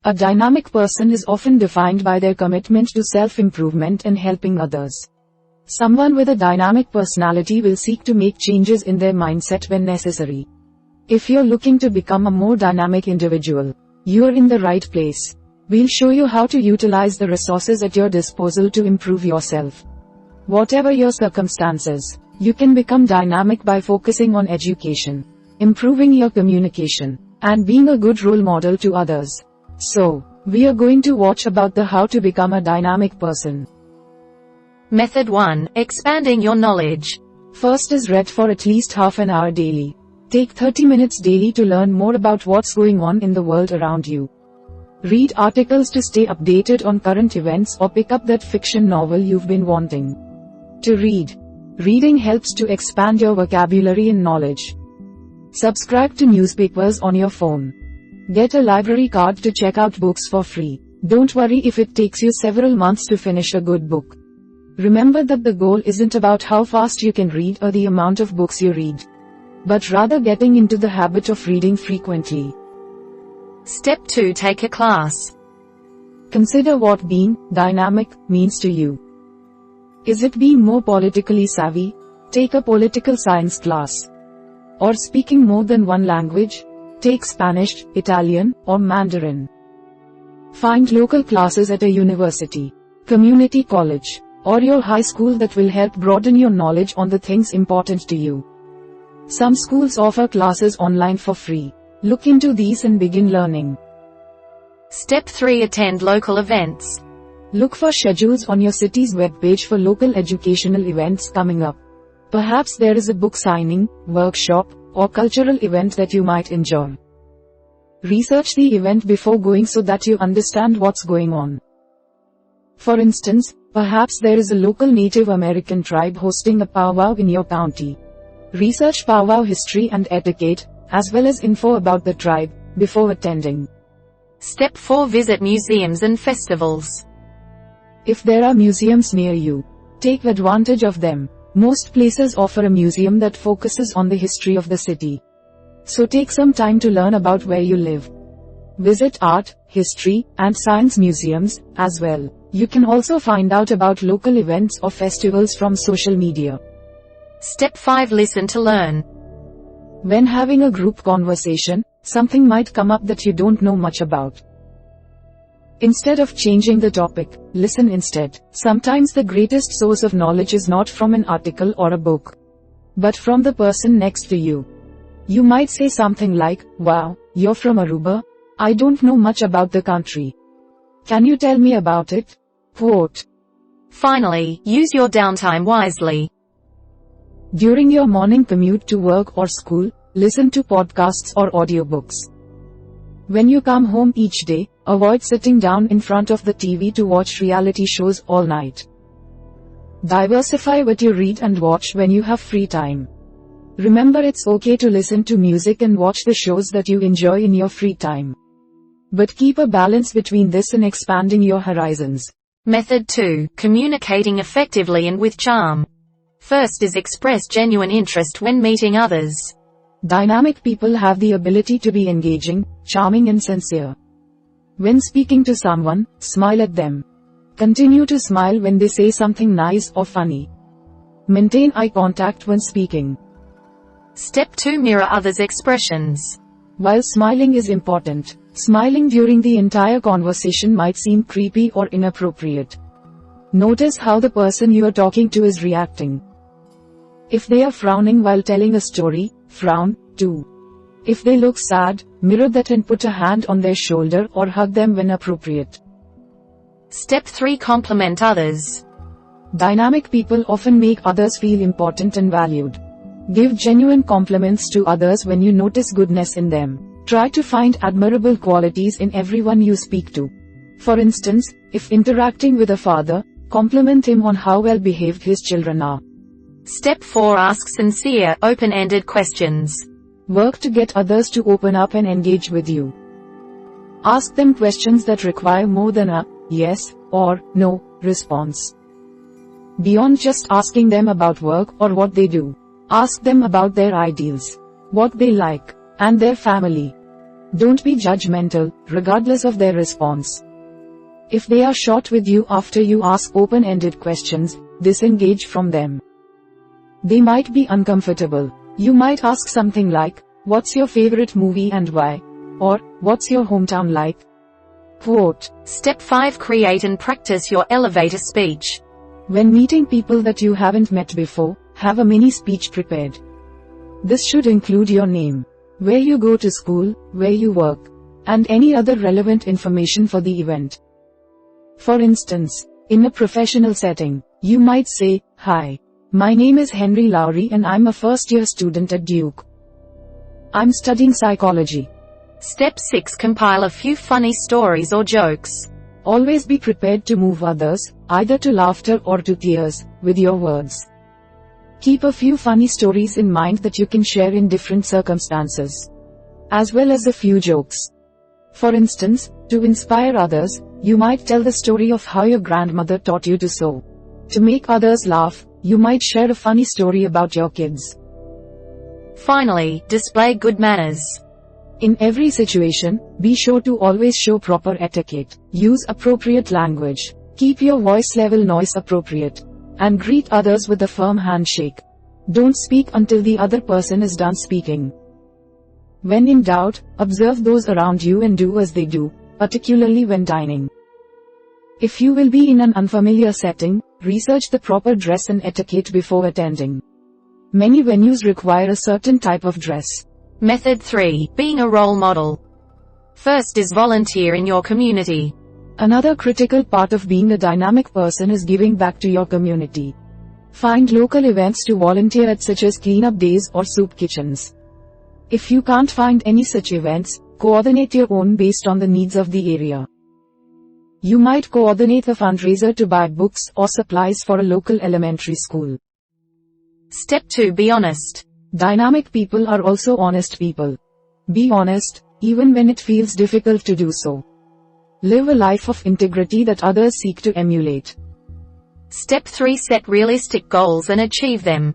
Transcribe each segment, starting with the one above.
A dynamic person is often defined by their commitment to self-improvement and helping others. Someone with a dynamic personality will seek to make changes in their mindset when necessary. If you're looking to become a more dynamic individual, you're in the right place. We'll show you how to utilize the resources at your disposal to improve yourself. Whatever your circumstances, you can become dynamic by focusing on education, improving your communication, and being a good role model to others. So, we are going to watch about the how to become a dynamic person. Method 1. Expanding your knowledge. First is read for at least half an hour daily. Take 30 minutes daily to learn more about what's going on in the world around you. Read articles to stay updated on current events or pick up that fiction novel you've been wanting to read. Reading helps to expand your vocabulary and knowledge. Subscribe to newspapers on your phone. Get a library card to check out books for free. Don't worry if it takes you several months to finish a good book. Remember that the goal isn't about how fast you can read or the amount of books you read, but rather getting into the habit of reading frequently. Step 2. Take a class. Consider what being dynamic means to you. Is it being more politically savvy? Take a political science class. Or speaking more than one language? Take Spanish, Italian, or Mandarin. Find local classes at a university, community college, or your high school that will help broaden your knowledge on the things important to you. Some schools offer classes online for free. Look into these and begin learning. Step 3. Attend local events. Look for schedules on your city's webpage for local educational events coming up. Perhaps there is a book signing, workshop, or cultural event that you might enjoy. Research the event before going so that you understand what's going on. For instance, perhaps there is a local Native American tribe hosting a powwow in your county. Research powwow history and etiquette, as well as info about the tribe, before attending. Step 4. Visit museums and festivals. If there are museums near you, take advantage of them. Most places offer a museum that focuses on the history of the city. So take some time to learn about where you live. Visit art, history, and science museums, as well. You can also find out about local events or festivals from social media. Step 5. Listen to learn. When having a group conversation, something might come up that you don't know much about. Instead of changing the topic, listen instead. Sometimes the greatest source of knowledge is not from an article or a book, but from the person next to you. You might say something like, "Wow, you're from Aruba? I don't know much about the country. Can you tell me about it?" Quote. Finally, use your downtime wisely. During your morning commute to work or school, listen to podcasts or audiobooks. When you come home each day, avoid sitting down in front of the TV to watch reality shows all night. Diversify what you read and watch when you have free time. Remember, it's okay to listen to music and watch the shows that you enjoy in your free time. But keep a balance between this and expanding your horizons. Method 2. Communicating effectively and with charm. First is express genuine interest when meeting others. Dynamic people have the ability to be engaging, charming and sincere. When speaking to someone, smile at them. Continue to smile when they say something nice or funny. Maintain eye contact when speaking. Step 2. Mirror others' expressions. While smiling is important, smiling during the entire conversation might seem creepy or inappropriate. Notice how the person you are talking to is reacting. If they are frowning while telling a story, frown, too. If they look sad, mirror that and put a hand on their shoulder or hug them when appropriate. Step 3. Compliment others. Dynamic people often make others feel important and valued. Give genuine compliments to others when you notice goodness in them. Try to find admirable qualities in everyone you speak to. For instance, if interacting with a father, compliment him on how well behaved his children are. Step 4. Ask sincere, open-ended questions. Work to get others to open up and engage with you. Ask them questions that require more than a yes or no response. Beyond just asking them about work or what they do, ask them about their ideals, what they like, and their family. Don't be judgmental, regardless of their response. If they are short with you after you ask open-ended questions, disengage from them. They might be uncomfortable. You might ask something like, "What's your favorite movie and why?" Or, "What's your hometown like?" Quote. Step 5. Create and practice your elevator speech. When meeting people that you haven't met before, have a mini speech prepared. This should include your name, where you go to school, where you work, and any other relevant information for the event. For instance, in a professional setting, you might say, "Hi, my name is Henry Lowry and I'm a first-year student at Duke. I'm studying psychology." Step 6. Compile a few funny stories or jokes. Always be prepared to move others, either to laughter or to tears, with your words. Keep a few funny stories in mind that you can share in different circumstances, as well as a few jokes. For instance, to inspire others, you might tell the story of how your grandmother taught you to sew. To make others laugh, you might share a funny story about your kids. Finally, display good manners. In every situation, be sure to always show proper etiquette. Use appropriate language. Keep your voice level noise appropriate. And greet others with a firm handshake. Don't speak until the other person is done speaking. When in doubt, observe those around you and do as they do, particularly when dining. If you will be in an unfamiliar setting, research the proper dress and etiquette before attending. Many venues require a certain type of dress. Method 3. Being a role model. First is volunteer in your community. Another critical part of being a dynamic person is giving back to your community. Find local events to volunteer at, such as cleanup days or soup kitchens. If you can't find any such events, coordinate your own based on the needs of the area. You might coordinate a fundraiser to buy books or supplies for a local elementary school. Step 2. Be honest. Dynamic people are also honest people. Be honest, even when it feels difficult to do so. Live a life of integrity that others seek to emulate. Step 3. Set realistic goals and achieve them.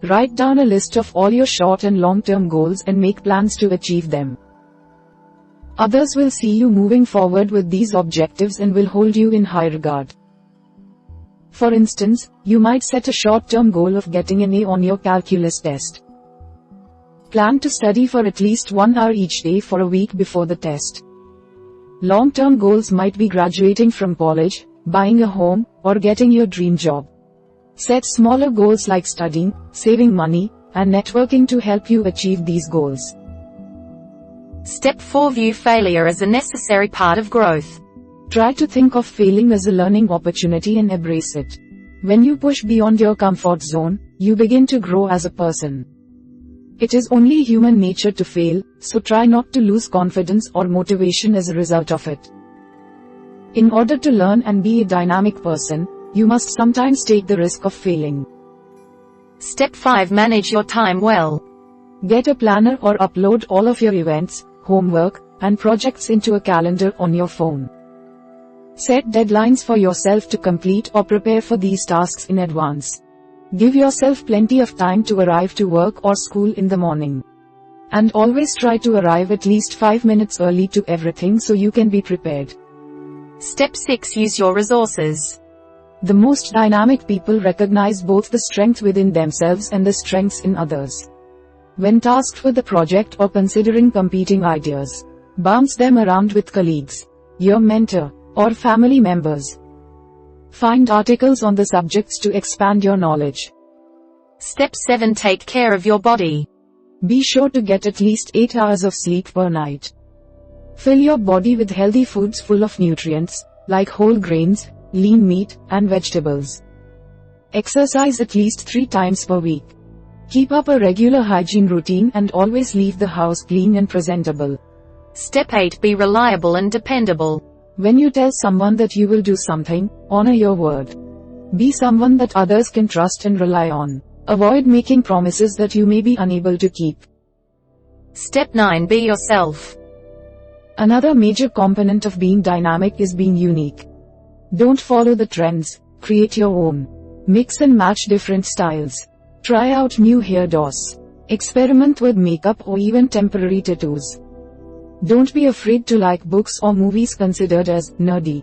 Write down a list of all your short and long-term goals and make plans to achieve them. Others will see you moving forward with these objectives and will hold you in high regard. For instance, you might set a short-term goal of getting an A on your calculus test. Plan to study for at least 1 hour each day for a week before the test. Long-term goals might be graduating from college, buying a home, or getting your dream job. Set smaller goals like studying, saving money, and networking to help you achieve these goals. Step 4. View failure as a necessary part of growth. Try to think of failing as a learning opportunity and embrace it. When you push beyond your comfort zone, you begin to grow as a person. It is only human nature to fail, so try not to lose confidence or motivation as a result of it. In order to learn and be a dynamic person, you must sometimes take the risk of failing. Step 5. Manage your time well. Get a planner or upload all of your events, homework, and projects into a calendar on your phone. Set deadlines for yourself to complete or prepare for these tasks in advance. Give yourself plenty of time to arrive to work or school in the morning. And always try to arrive at least 5 minutes early to everything so you can be prepared. Step 6. Use your resources. The most dynamic people recognize both the strength within themselves and the strengths in others. When tasked with a project or considering competing ideas, bounce them around with colleagues, your mentor, or family members. Find articles on the subjects to expand your knowledge. Step 7. Take care of your body. Be sure to get at least 8 hours of sleep per night. Fill your body with healthy foods full of nutrients, like whole grains, lean meat, and vegetables. Exercise at least 3 times per week. Keep up a regular hygiene routine and always leave the house clean and presentable. Step 8. Be reliable and dependable. When you tell someone that you will do something, honor your word. Be someone that others can trust and rely on. Avoid making promises that you may be unable to keep. Step 9. Be yourself. Another major component of being dynamic is being unique. Don't follow the trends, create your own. Mix and match different styles. Try out new hairdos. Experiment with makeup or even temporary tattoos. Don't be afraid to like books or movies considered as nerdy.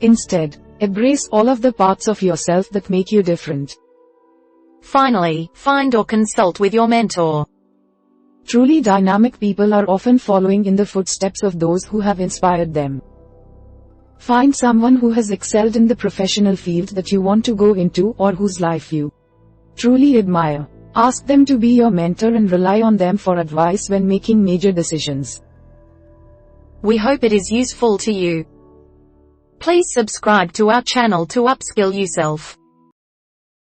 Instead, embrace all of the parts of yourself that make you different. Finally, find or consult with your mentor. Truly dynamic people are often following in the footsteps of those who have inspired them. Find someone who has excelled in the professional field that you want to go into or whose life you truly admire. Ask them to be your mentor and rely on them for advice when making major decisions. We hope it is useful to you. Please subscribe to our channel to upskill yourself.